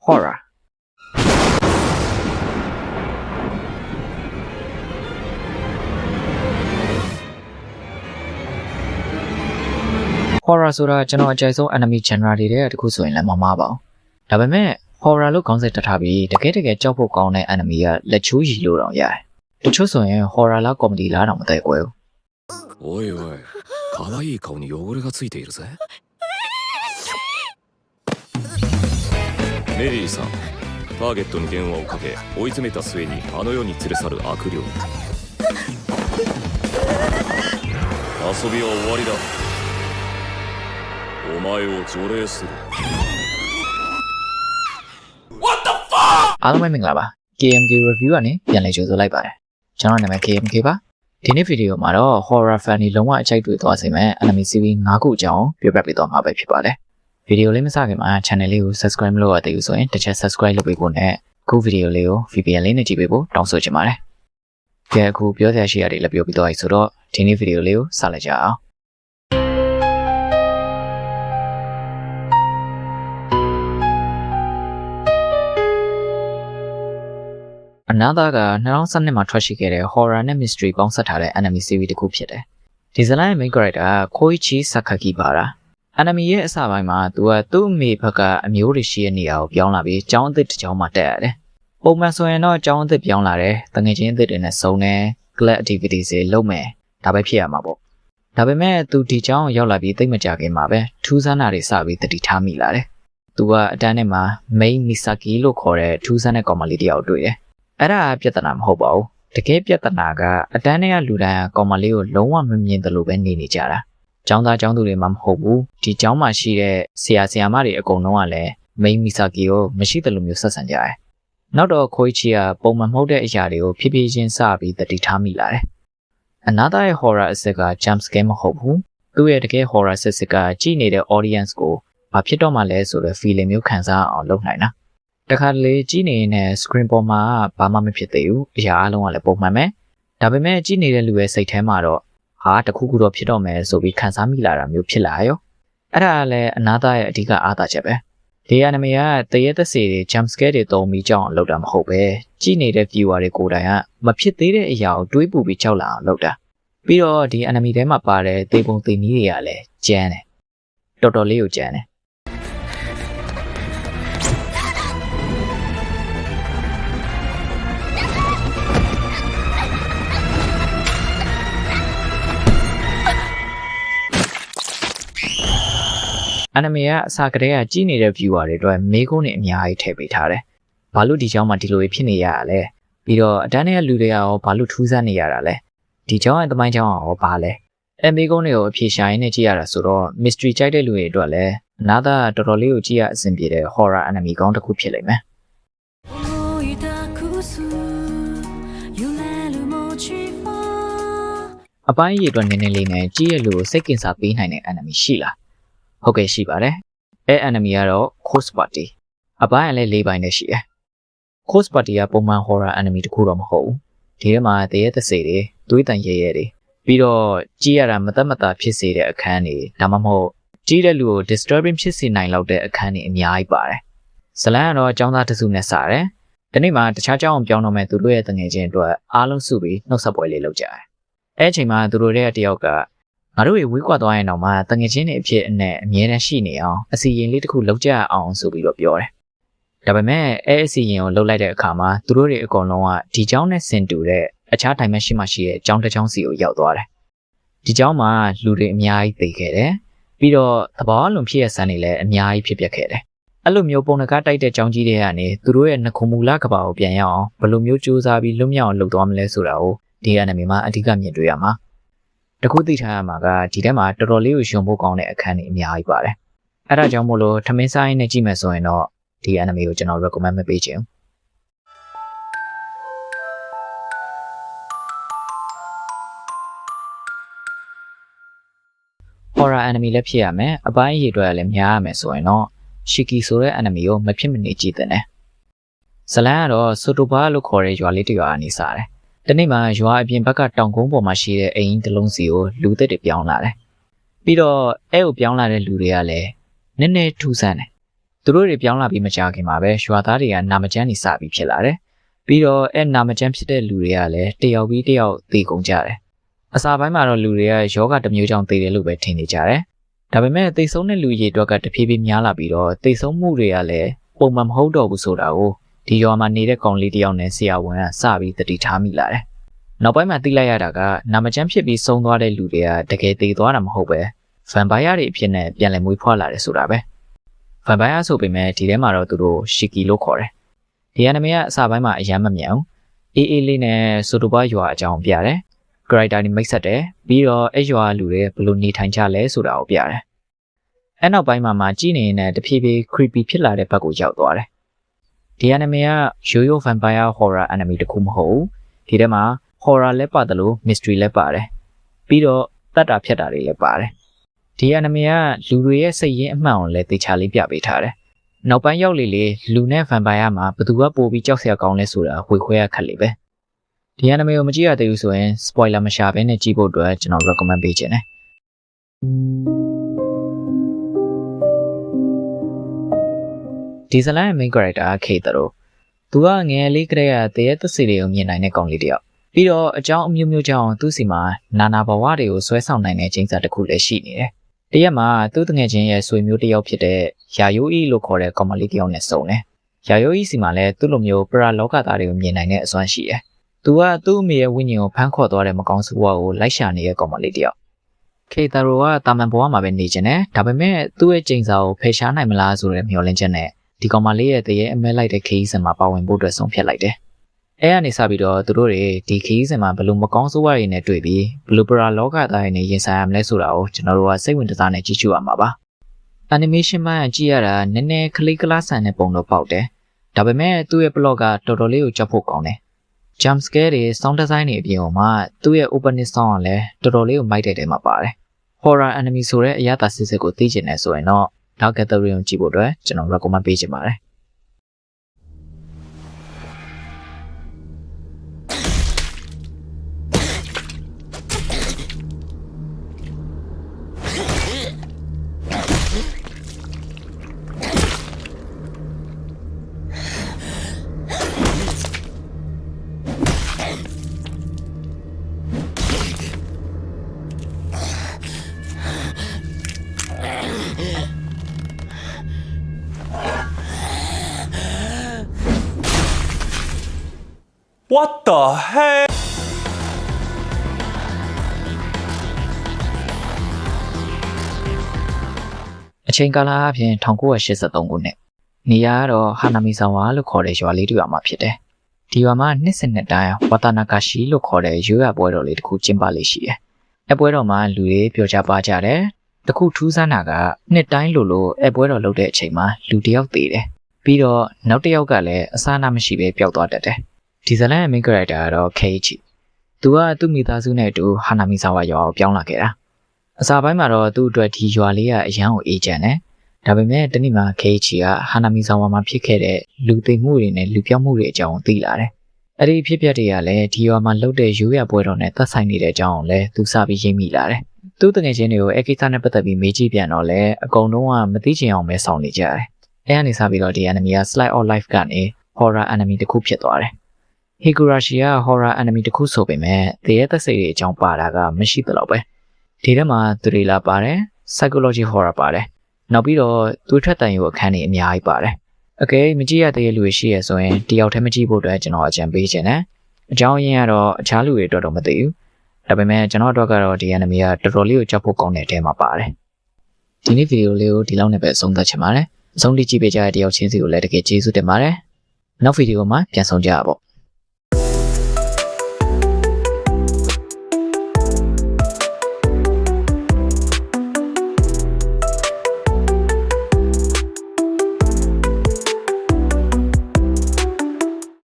horror horror ဆိုတာကျွန်တော်အကြိုက်ဆုံး enemy genre တွေတဲ့တခုဆိုရင်လည်းမမှားပါဘူးဒါပေမဲ့ horror လို့ခေါင်းစဉ်တက်ထားပြီးတကယ်ကြောက်ဖို့ကောင်းတဲ့ enemy ကလက်ချိုးရည်လို့တော့ရတယ်တချို့ဆိုရင် horror လား comedy လားတော့မသိကွယ်ဘူးおいおい可愛い顔に汚れがついているぜメリーさんターゲットに電話をかけ追い詰めた末にあの世に連れ去る悪霊遊びは終わりだお前を除霊する What the fuck အားလုံးပဲမင်္ဂလာပါ KMK review ကနေပြန်လည်ကြိုဆိုလိုက်ပါတယ်ကျွန်တော်နာမည် KMK ပါဒီနေ့ဗီဒီယိုမှာတော့ horror fan တွေလုံးဝအကြိုက်တွေ့သွားစေမယ့် enemy series 5ခုအကြောင်းပြောပြပေးသွားမှာပဲဖြစ်ပါတယ်ဗီဒီယိုလေးမစခင်မှာ channel လေးကို subscribe မလုပ်ရသေးဘူးဆိုရင်တစ်ချက် subscribe လုပ်ပေးဖို့နဲ့အခုဗီဒီယိုလေးကို VPN လေးနဲ့ကြည့်ပေးဖို့တောင်းဆိုချင်ပါတယ်ကြည့်အခုပြောစရာရှိတာတွေလည်းပြောပြသွားပြီဆိုတော့ဒီနေ့ဗီဒီယိုလေးကိုစလိုက်ကြအောင်အနာသာက2012မှာထွက်ရှိခဲ့တဲ့ horror နဲ့ mystery ပေါင်းစပ်ထားတဲ့ enemy series တစ်ခုဖြစ်တယ်။ဒီဇလန်ရဲ့ main character က Koichi Sakaki ပါတာ။ enemy ရဲ့အစပိုင်းမှာသူကသူ့အမေဘက်ကအမျိုးတွေရှိတဲ့နေရာကိုပြောင်းလာပြီးကျောင်းအသစ်တစ်ကျောင်းမှာတက်ရတယ်။ပုံမှန်ဆိုရင်တော့ကျောင်းအသစ်ပြောင်းလာတယ်။တငယ်ချင်းအသစ်တွေနဲ့စုံတယ်။ class activities တွေလုပ်မယ်။ဒါပဲဖြစ်ရမှာပေါ့။ဒါပေမဲ့သူဒီကျောင်းရောက်လာပြီးသိမကြခင်မှာပဲထူးဆန်းတာတွေစပြီးတတိထားမိလာတယ်။သူကအတန်းထဲမှာ main Misaki လို့ခေါ်တဲ့ထူးဆန်းတဲ့ကောင်မလေးတစ်ယောက်တွေ့တယ်။အဲ့ဒါပြဿနာမဟုတ်ပါဘူးတကယ်ပြဿနာကအတန်းထဲကလူတိုင်းကောင်မလေးကိုလုံးဝမမြင်တယ်လို့ပဲနေကြတာကျောင်းသားကျောင်းသူတွေမှမဟုတ်ဘူးဒီကျောင်းမှာရှိတဲ့ဆရာမတွေအကုန်လုံးကလည်းမိန်းမီဆာကီကိုမရှိတယ်လို့မျိုးဆက်ဆံကြတယ်နောက်တော့ခွေးချီကပုံမှန်မဟုတ်တဲ့အရာတွေကိုဖြည်းဖြည်းချင်းစပြီးတတိထားမိလာတယ်အနာသားရဲ့ horror အစစ်က jump scare မဟုတ်ဘူးသူ့ရဲ့တကယ် horror စစ်ကကြည့်နေတဲ့ audience ကိုဘာဖြစ်တော့မှလဲဆိုတဲ့ feeling မျိုးခံစားအောင်လုပ်နိုင်တာတခါလေကြည့်နေတဲ့ screen ပေါ်မှာဘာမှမဖြစ်သေးဘူးအရာအလုံးကလည်းပုံမှန်ပဲဒါပေမဲ့ကြည့်နေတဲ့လူရဲ့စိတ်ထဲမှာတော့ဟာတခုခုတော့ဖြစ်တော့မယ်ဆိုပြီးခံစားမိလာတာမျိုးဖြစ်လာရောအဲ့ဒါလည်းအနာသားရဲ့အဓိကအားသာချက်ပဲဒီ anime ကတရေသက်စေတွေ jump scare တွေတုံးပြီးကြောက်အောင်လုပ်တာမဟုတ်ပဲကြည့်နေတဲ့ viewer တွေကိုယ်တိုင်ကမဖြစ်သေးတဲ့အရာကိုတွေးပူပြီးကြောက်လာအောင်လုပ်တာပြီးတော့ဒီ anime ထဲမှာပါတဲ့သေပုံသေနည်းတွေကလည်းကျန်းတယ်တော်တော်လေးကိုကျန်းတယ်anime ကအစကတည်းကကြည့်နေတဲ့ viewer တွေအတွက်မေးခွန်းတွေအများကြီးထည့်ပေးထားတယ်။ဘာလို့ဒီကြောင်းမှာဒီလိုဖြစ်နေရတာလဲ။ပြီးတော့အတန်းထဲကလူတွေကရောဘာလို့ထူးဆန်းနေရတာလဲ။ဒီကြောင်းရဲ့သမိုင်းကြောင်းရောဘာလဲ။မေးခွန်းတွေကိုအဖြေရှာရင်းနဲ့ကြည့်ရတာဆိုတော့ mystery ကြိုက်တဲ့လူတွေအတွက်လည်းအနာသာတော်တော်လေးကိုကြည့်ရအဆင်ပြေတဲ့ horror anime ကောင်းတစ်ခုဖြစ်လိမ့်မယ်။အပိုင်းရည်အတွက်နည်းနည်းလေးနဲ့ကြည့်ရလို့စိတ်ကင်စားပေးနိုင်တဲ့ anime ရှိလား။ဟုတ်ကဲ့ရှိပါတယ်အဲ enemy ကတော့ Ghost Party အပိုင်းကလည်း၄ပိုင်းနဲ့ရှိတယ် Ghost Party ကပုံမှန် horror enemy တခုတော့မဟုတ်ဘူးဒီထဲမှာတရေသက်စေတွေတွေးတန်ရဲရဲတွေပြီးတော့ကြည့်ရတာမသက်မသာဖြစ်စေတဲ့အခန်းတွေဒါမှမဟုတ်ကြည့်တဲ့လူကို disturbing ဖြစ်စေနိုင်လောက်တဲ့အခန်းတွေအများကြီးပါတယ်ဇလန်ကတော့အကြောင်းသားတစုနဲ့စတယ်ဒီနေ့မှာတခြားကြောင်းပြောင်းတော့မဲ့သူတို့ရဲ့တငယ်ချင်းအတွက်အားလုံးစုပြီးနှုတ်ဆက်ပွဲလေးလုပ်ကြတယ်အဲအချိန်မှာသူတို့ရဲ့တယောက်ကငါတို့ရေဝေးကွာသွားရင်တော့မှတငယ်ချင်းတွေအဖြစ်အနဲ့အမြဲတမ်းရှိနေအောင်အစီရင်လေးတစ်ခုလုပ်ကြအောင်ဆိုပြီးတော့ပြောတယ်။ဒါပေမဲ့အဲအစီရင်ကိုလုပ်လိုက်တဲ့အခါမှာသူတို့တွေအကုန်လုံးကဒီကျောင်းနဲ့ဆင်တူတဲ့အခြား dimension မှာရှိတဲ့ကျောင်းတစ်ကျောင်းစီကိုရောက်သွားတယ်။ဒီကျောင်းမှာလူတွေအများကြီးသိခဲ့တယ်။ပြီးတော့သဘောအလွန်ဖြစ်ရဆန်းတွေလည်းအများကြီးဖြစ်ပျက်ခဲ့တယ်။အဲ့လိုမျိုးပုံနှကားတိုက်တဲ့ကျောင်းကြီးတွေကနေသူတို့ရဲ့နှခုမူလကဘာကိုပြန်ရအောင်ဘယ်လိုမျိုးစူးစမ်းပြီးလွတ်မြောက်အောင်လုပ်သွားမလဲဆိုတာကိုဒီ anime မှာအဓိကမြင်တွေ့ရမှာတခုသိထားရမှာကဒီထဲမှာတော်တော်လေးကိုရှင်ဖို့ကောင်းတဲ့အခန်းတွေအများကြီးပါတယ်။အဲဒါကြောင့်မို့လို့ထမင်းစားရင်းနဲ့ကြည့်မယ်ဆိုရင်တော့ဒီ anime ကိုကျွန်တော် recommend မပေးချင်ဘူး။ horror anime လည်းဖြစ်ရမယ်။အပိုင်းအရေးတွေလည်းများရမယ်ဆိုရင်တော့ Shiki ဆိုတဲ့ anime ကိုမဖြစ်မနေကြည့်သင့်တယ်။ဇလန်ကတော့ Sotoba လို့ခေါ်တဲ့ရွာလေးတစ်ရွာအနေစားတယ်။တနေ့မှာရွာအပြင်ဘက်ကတောင်ကုန်းပေါ်မှာရှိတဲ့အိမ်တစ်လုံးစီကိုလူသက်တွေပြောင်းလာတယ်။ပြီးတော့အဲကိုပြောင်းလာတဲ့လူတွေကလည်းနည်းနည်းထူးဆန်းတယ် သူတို့တွေပြောင်းလာပြီးမကြခင်မှာပဲရွာသားတွေကနာမကျန်းနေစပြီးဖြစ်လာတယ်ပြီးတော့နာမကျန်းဖြစ်တဲ့လူတွေကလည်းတယောက်ပြီးတယောက်သေကုန်ကြတယ်အစာပိုင်းမှာတော့လူတွေကယောဂတစ်မျိုးကြောင့်သေတယ်လို့ပဲထင်နေကြတယ်ဒါပေမဲ့သေဆုံးတဲ့လူရေအတွက်ကတဖြည်းဖြည်းများလာပြီးတော့သေဆုံးမှုတွေကလည်းပုံမှန်မဟုတ်တော့ဘူးဆိုတာကိုဒီရွာမှာနေတဲ့ကောင်လေးတယောက်နဲ့ဆရာဝန်ကစပြီးသတိထားမိလာတယ်နောက်ပိုင်းမှာသိလိုက်ရတာကနာမကျန်းဖြစ်ပြီးဆုံးသွားတဲ့လူတွေကတကယ်သေသွားတာမဟုတ်ပဲဗမ်ပိုင်ယာတွေအဖြစ်နဲ့ပြန်လည်မွေးဖွားလာတယ်ဆိုတာပဲဗမ်ပိုင်ယာဆိုပေမဲ့ဒီထဲမှာတော့သူတို့ရှီကီလို့ခေါ်တယ်ဒီအနီမေကအစပိုင်းမှာအယမ်းမမြန်ဘူးအေးလေးနဲ့ဆိုတိုဘာရွာအကြောင်းပြတယ်ဂရိုက်တာတွေမိတ်ဆက်တယ်ပြီးတော့အဲ့ရွာလူတွေဘယ်လိုနေထိုင်ကြလဲဆိုတာကိုပြတယ်အဲ့နောက်ပိုင်းမှာကြည့်နေရင်တဖြည်းဖြည်း creepy ဖြစ်လာတဲ့ဘက်ကိုရောက်သွားတယ်ဒီအနီမေကရိုးရိုး vampire horror anime တခုမဟုတ်ဘူးဒီထဲမှာ horror လည်းပါတယ်လို့ mystery လည်းပါတယ်ပြီးတော့တတ်တာဖြတ်တာတွေလည်းပါတယ်ဒီအနီမေကလူတွေရဲ့စိတ်ရင်းအမှန်ကိုလည်းသေချာလေးပြပေးထားတယ်နောက်ပိုင်းရောက်လေလူနဲ့ vampire မှာဘယ်သူကပိုပြီးကြောက်စရာကောင်းလဲဆိုတာဝေခွဲရခက်လေပဲဒီအနီမေကိုမကြည့်ရသေးဘူးဆိုရင် spoiler မရှာဘဲနဲ့ကြည့်ဖို့အတွက်ကျွန်တော် recommend ပေးခြင်းတယ်ဒီဇလန်ရဲ့ main character ကခေတတို့သူကငယ်လေးကတည်းကတရေသစီတွေကိုမြင်နိုင်တဲ့ကောင်လေးတယောက်ပြီးတော့အကြောင်းအမျိုးမျိုးကြောင့်သူ့စီမှာနာနာဘဝတွေကိုဆွဲဆောင်နိုင်တဲ့ချိန်စာတစ်ခုလည်းရှိနေတယ်တရက်မှာသူ့တငယ်ချင်းရဲ့ဆွေမျိုးတယောက်ဖြစ်တဲ့ယာယိုအီလို့ခေါ်တဲ့ကောင်မလေးတယောက်နဲ့စုံတယ်ယာယိုအီစီမှာလည်းသူ့လိုမျိုးပရာလောကသားတွေကိုမြင်နိုင်တဲ့အစွမ်းရှိတယ်သူကသူ့အမေရဲ့ဝိညာဉ်ကိုဖမ်းခေါ်သွားတဲ့မကောင်းဆိုးဝါးကိုလိုက်ရှာနေတဲ့ကောင်မလေးတယောက်ခေတာရိုကတာမန်ဘဝမှာပဲနေကျင်တယ်ဒါပေမဲ့သူ့ရဲ့ချိန်စာကိုဖယ်ရှားနိုင်မလားဆိုတဲ့မျှော်လင့်ချက်နဲ့ဒီကောင်မလေးရဲ့တရေအမဲလိုက်တဲ့ခီးစင်မှာပါဝင်ဖို့အတွက်ဆုံးဖြတ်လိုက်တယ်အဲကနေစပြီးတော့သူတို့တွေဒီခီးစင်မှာဘယ်လိုမကောင်းဆိုးဝါးတွေနဲ့တွေ့ပြီးဘယ်လိုပရာလောကသားတွေနဲ့ရင်ဆိုင်ရမလဲဆိုတာကိုကျွန်တော်တို့ကစိတ်ဝင်စားနေကြည့်ရှုရမှာပါ animation မှာကြည့်ရတာနည်းနည်းကလေးကလားဆန်တဲ့ပုံတော့ပေါက်တယ်ဒါပေမဲ့သူ့ရဲ့ plot ကတော်တော်လေးကိုကြောက်ဖို့ကောင်းတယ် jump scare တွေ sound design တွေအပြင်မှာသူ့ရဲ့ opening sound ကလည်းတော်တော်လေးကိုမိုက်တဲ့တဲမှာပါတယ် horror anime ဆိုတဲ့အရာသာစစ်စစ်ကိုသိချင်နေဆိုရင်တော့နောက်ကတဲ့ရီယုံကြည့်ဖို့အတွက်ကျွန်တော် recommend ပေးချင်ပါတယ်What the heck? အချိန်ကာလအပြင်1983ခုနှစ်နေရာကတော့ဟာနာမီဆာဝါလို့ခေါ်တဲ့ရွာလေးတစ်ရွာမှာဖြစ်တယ်ဒီရွာမှာနှစ်စဉ်နှစ်တိုင်းဝါတာနာကာရှီလို့ခေါ်တဲ့ရိုးရာပွဲတော်လေးတစ်ခုကျင်းပလေးရှိတယ်အပွဲတော်မှာလူတွေပြောကြပါကြတယ်တခုထူးဆန်းတာကနှစ်တိုင်းလိုအပွဲတော်လုပ်တဲ့အချိန်မှာလူတစ်ယောက်သေတယ်ပြီးတော့နောက်တစ်ယောက်ကလည်းအစားအနာမရှိပဲပျောက်သွားတတ်တယ်ဒီဇလန်ရဲ့ main character ကတော့ Keiichi သူကသူ့မိသားစုနဲ့အတူဟာနာမီဆာဝါရွာကိုပြောင်းလာခဲ့တာအစာပိုင်းမှာတော့သူ့အတွက်ဒီရွာလေးကအရန်ကိုအေးချမ်းတယ်ဒါပေမဲ့တနေ့မှာ Keiichi ကဟာနာမီဆာဝါမှာဖြစ်ခဲ့တဲ့လူသိမှုတွေနဲ့လူပြောင်းမှုတွေအကြောင်းသိလာတယ်အဲ့ဒီဖြစ်ပျက်တွေကလည်းဒီရွာမှာလှုပ်တဲ့ရိုးရာပွဲတော်နဲ့သက်ဆိုင်နေတဲ့အကြောင်းကိုလည်းသူစပြီးရိပ်မိလာတယ်သူ့တငယ်ချင်းတွေကိုအကိစ္စနဲ့ပတ်သက်ပြီးမေးကြည့်ပြန်တော့လည်းအကုန်လုံးကမသိချင်အောင်ပဲစောင့်နေကြတယ်အဲ့ကနေစပြီးတော့ဒီ anime က slide of life ကနေ horror anime တစ်ခုဖြစ်သွားတယ်Higurashi က horror anime တစ်ခုဆိုပေမဲ့တရေသက်စိတ်တွေအကြောင်းပါတာကမရှိသလောက်ပဲဒီထဲမှာ thriller ပါတယ် psychology horror ပါတယ်နောက်ပြီးတော့သွေးထွက်တန်ရုပ်အခန်းတွေအများကြီးပါတယ်အကယ်မကြည့်ရတဲ့လူတွေရှိရဆိုရင်တယောက်တည်းမကြည့်ဖို့အတွက်ကျွန်တော်အကြံပေးခြင်းနဲ့အကြောင်းရင်းကတော့အခြားလူတွေအတွက်တော့မသိဘူးဒါပေမဲ့ကျွန်တော်တို့ကတော့ဒီ anime ကတော်တော်လေးကိုကြောက်ဖို့ကောင်းတဲ့အထဲမှာပါတယ်ဒီနေ့ဗီဒီယိုလေးကိုဒီလောက်နဲ့ပဲအဆုံးသတ်ချင်ပါတယ်အဆုံးထိကြည့်ပေးကြတဲ့တယောက်ချင်းစီကိုလည်းတကယ်ကျေးဇူးတင်ပါတယ်နောက်ဗီဒီယိုမှာပြန်ဆောင်ကြပါ